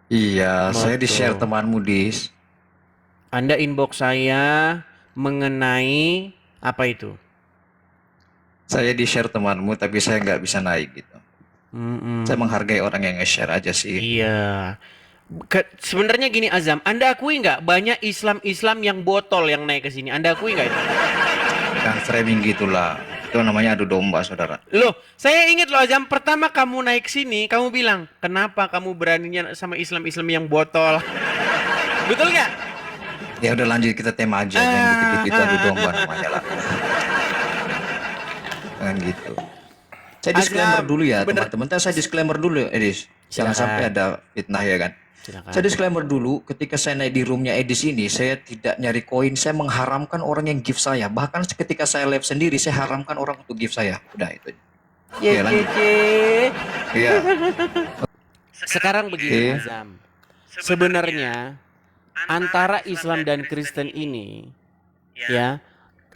Iya, saya di-share Betul. temanmu, Dis. Anda inbox saya mengenai apa itu? Saya di-share temanmu, tapi saya nggak bisa naik gitu. Saya Mm-mm. menghargai orang yang nge-share aja sih. Iya. Sebenarnya gini Azam, Anda akui nggak banyak Islam-Islam yang botol yang naik ke sini? Anda akui nggak itu? Yang framing gitulah. Itu namanya adu domba, saudara. Loh, saya ingat loh Azam, pertama kamu naik sini, kamu bilang, kenapa kamu beraninya sama Islam-Islam yang botol? Betul nggak? Ya udah lanjut kita tema aja, jangan gitu-gitu itu adu domba namanya lah. Jangan gitu. Saya disclaimer Azam, dulu ya, sebenar teman-teman. Saya disclaimer dulu ya, Edis. Jangan sampai silakan, ada fitnah ya kan. Saya silakan. disclaimer dulu, ketika saya naik di roomnya Edis ini, saya tidak nyari koin, saya mengharamkan orang yang gift saya. Bahkan ketika saya live sendiri, saya haramkan orang untuk gift saya. Udah itu. Ye Oke, ye lanjut. ye. Iya, Sekarang begini oke. Azam, sebenarnya antara Islam dan Kristen ini, ya,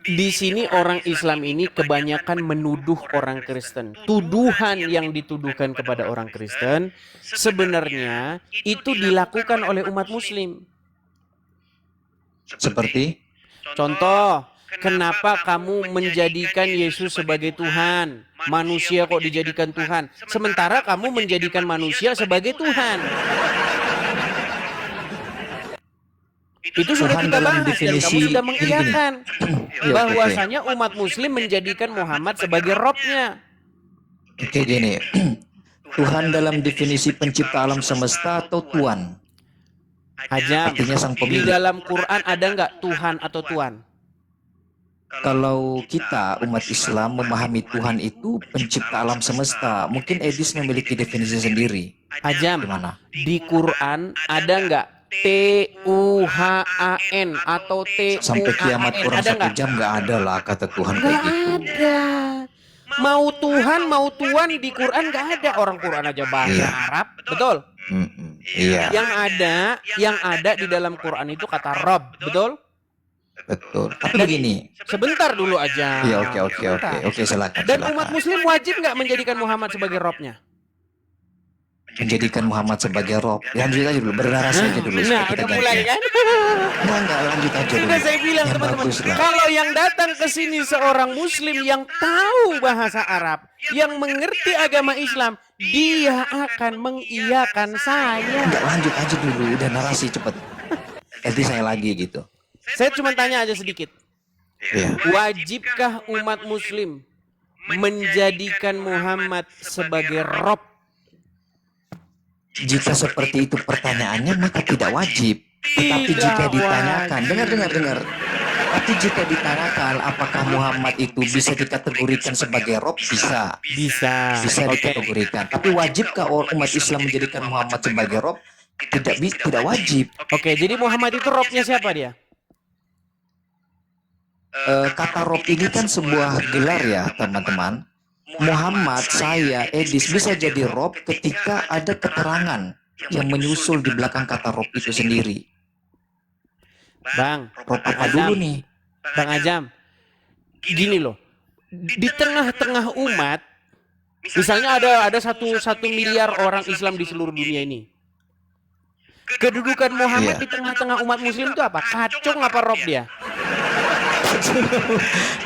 di sini orang Islam ini kebanyakan menuduh orang Kristen. Tuduhan yang dituduhkan kepada orang Kristen sebenarnya itu dilakukan oleh umat Muslim. Seperti Contoh, kenapa kamu menjadikan Yesus sebagai Tuhan? Manusia kok dijadikan Tuhan? Sementara kamu menjadikan manusia sebagai Tuhan. Itu sudah Tuhan kita dalam bahas dan kamu definisi sudah gini-gini. mengiyakan Iya, oke, oke. bahwasanya umat Muslim menjadikan Muhammad sebagai Robnya. Oke, gini. Tuhan dalam definisi pencipta alam semesta atau Tuhan? Ajam, Artinya sang di pemilik. dalam Quran ada nggak Tuhan atau Tuan? Kalau kita umat Islam memahami Tuhan itu pencipta alam semesta, mungkin Edis memiliki definisi sendiri. Ajam, Gimana? di Quran ada nggak Tuhan atau Sampai kiamat Tuan? kurang Ada satu nggak? jam nggak ada lah kata Tuhan kayak Nggak gitu. ada. Mau Tuhan, mau Tuan di Quran nggak ada. Orang Quran aja bahasa Iya. Arab, betul? Iya. Yang ada di dalam Quran itu kata Rob, betul? Betul. Tapi Dan begini. sebentar dulu aja. Iya, oke, oke, oke. Sebentar. Oke, silakan, Dan umat silakan. Muslim wajib nggak menjadikan Muhammad sebagai Robnya? Menjadikan Muhammad sebagai Rob. Lanjut aja dulu, bernarasi aja dulu supaya Nah, kita udah mulai gantian. kan? Enggak, lanjut aja Sudah dulu. saya bilang Yang teman-teman, bagus lah. kalau yang datang ke sini seorang Muslim yang tahu bahasa Arab, yang mengerti agama Islam, dia akan mengiyakan saya. Enggak, lanjut aja dulu, udah narasi cepet. Nanti saya lagi gitu. Saya cuma tanya aja sedikit. Iya. Wajibkah umat Muslim menjadikan Muhammad sebagai Rob? Jika seperti itu pertanyaannya maka tidak wajib. Tetapi Tidak jika ditanyakan, wajib. dengar. Tapi jika ditanyakan apakah Muhammad itu bisa dikategorikan sebagai Rob, bisa. Bisa. Bisa Oke. dikategorikan. Tapi wajibkah umat Islam menjadikan Muhammad sebagai Rob? Tidak wajib. Oke, jadi Muhammad itu Robnya siapa dia? Kata Rob ini kan sebuah gelar ya teman-teman. Muhammad, saya, Edis bisa jadi Rob ketika ada keterangan yang menyusul di belakang kata Rob itu sendiri. Bang, Rob Bang apa dulu Azam, nih? Bang Azam, gini loh. Di tengah-tengah umat, misalnya ada satu miliar orang Islam di seluruh dunia ini. Kedudukan Muhammad Iya. di tengah-tengah umat Muslim itu apa? Kacung apa Rob dia?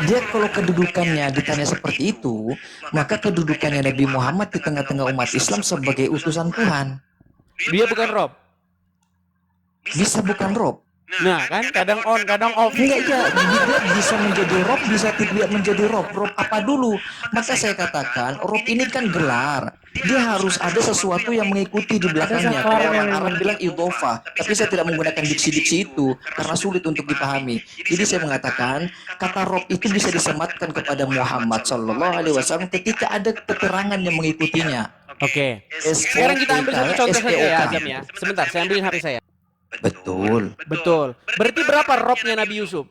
Dia kalau kedudukannya ditanya seperti itu, maka kedudukannya Nabi Muhammad di tengah-tengah umat Islam sebagai utusan Tuhan. Dia bukan Rob. Bisa bukan Rob. Nah kan, kadang on, kadang off. Enggak, ya, dia bisa menjadi Rob, bisa tidak menjadi Rob. Rob apa dulu? Maka saya katakan, Rob ini kan gelar. Dia harus ada sesuatu yang mengikuti di belakangnya. Kalau orang Arab bilang idhofah, tapi saya tidak menggunakan diksi-diksi itu karena sulit untuk dipahami. Jadi saya mengatakan kata Rob itu bisa disematkan kepada Muhammad Shallallahu Alaihi Wasallam ketika ada keterangan yang mengikutinya. Oke. Sekarang kita ambil satu contoh saja ya, Azam ya. Sebentar, saya ambilin HP saya. Betul. Betul. Berarti berapa Robnya Nabi Yusuf?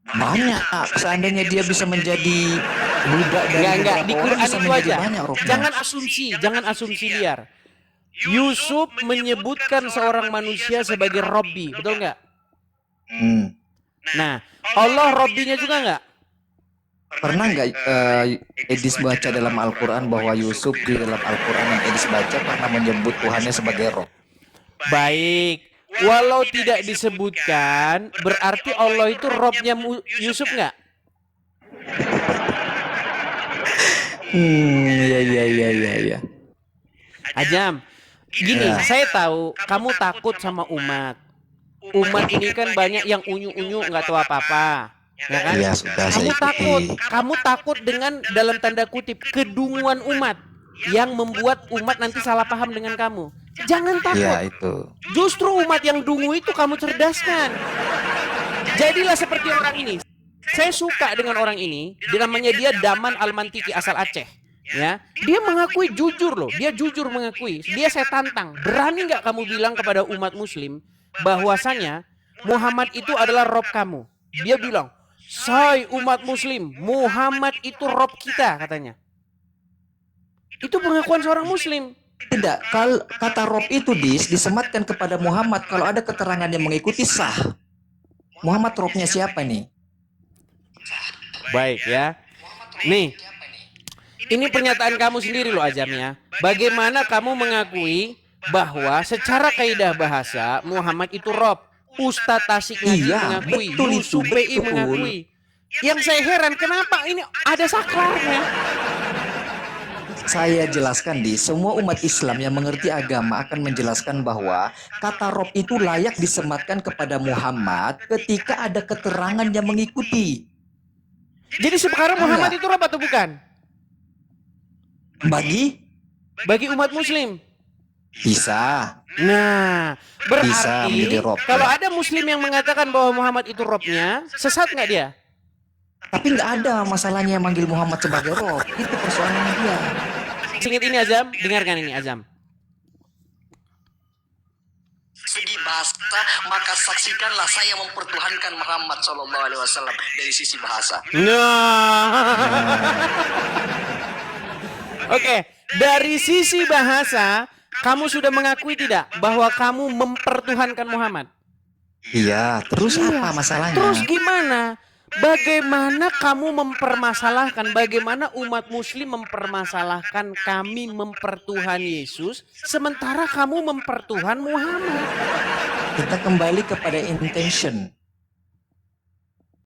Banyak. Seandainya dia bisa menjadi budak dari Enggak. beberapa Di orang, Quran bisa itu menjadi aja. banyak Robnya. Jangan asumsi liar. Yusuf menyebutkan seorang manusia sebagai Robbi, betul nggak? Hmm. Nah, Allah Robbinya juga nggak? Pernah nggak Edis baca dalam Al-Quran bahwa Yusuf di dalam Al-Quran yang Edis baca pernah menyebut Tuhannya sebagai Rob? Baik. Walau tidak disebutkan, berarti Allah itu Robnya Yusuf nggak? Iya. Ajam, gini, Ya. saya tahu kamu takut sama umat. Umat ini kan banyak yang unyu-unyu nggak tahu apa-apa, ya kan? Iya, sudah saya Kamu takut dengan dalam tanda kutip kedunguan umat yang membuat umat nanti salah paham dengan kamu. Jangan takut. Iya, itu. Justru umat yang dungu itu kamu cerdaskan. Jadilah seperti orang ini. Saya suka dengan orang ini. Namanya dia Daman Al-Mantiki asal Aceh. Ya, dia mengakui jujur loh. Dia jujur mengakui. Dia saya tantang. Berani nggak kamu bilang kepada umat Muslim bahwasanya Muhammad itu adalah Rob kamu? Dia bilang, "Say umat Muslim, Muhammad itu Rob kita," katanya. Itu pengakuan seorang Muslim. Tidak, kalau kata Rob itu disematkan kepada Muhammad kalau ada keterangan yang mengikuti sah. Muhammad Robnya siapa nih? Baik ya. Nih, ini pernyataan kamu sendiri loh Ajam ya. Bagaimana kamu mengakui bahwa secara kaidah bahasa Muhammad itu Rob? Ustadz Tasik Ngaji Iya, mengakui, betul Yusuf itu, BI betul. mengakui. Yang saya heran kenapa ini ada saklarnya? Saya jelaskan semua umat Islam yang mengerti agama akan menjelaskan bahwa kata Rob itu layak disematkan kepada Muhammad ketika ada keterangan yang mengikuti. Jadi sekarang Muhammad itu Rob atau bukan? Bagi umat Muslim. Bisa. Nah, Bisa menjadi berarti Rob. kalau ada Muslim yang mengatakan bahwa Muhammad itu Robnya, sesat nggak dia? Tapi nggak ada masalahnya yang manggil Muhammad sebagai Rob. Itu persoalannya dia. Ingat ini Azam, dengarkan ini Azam. Segi bahasa, maka saksikanlah saya mempertuhankan Muhammad SAW dari sisi bahasa. Oke, dari sisi bahasa, kamu sudah mengakui tidak bahwa kamu mempertuhankan Muhammad? Iya, terus apa masalahnya? Terus gimana? Bagaimana kamu mempermasalahkan, bagaimana umat Muslim mempermasalahkan kami mempertuhan Yesus, sementara kamu mempertuhan Muhammad? Kita kembali kepada intention.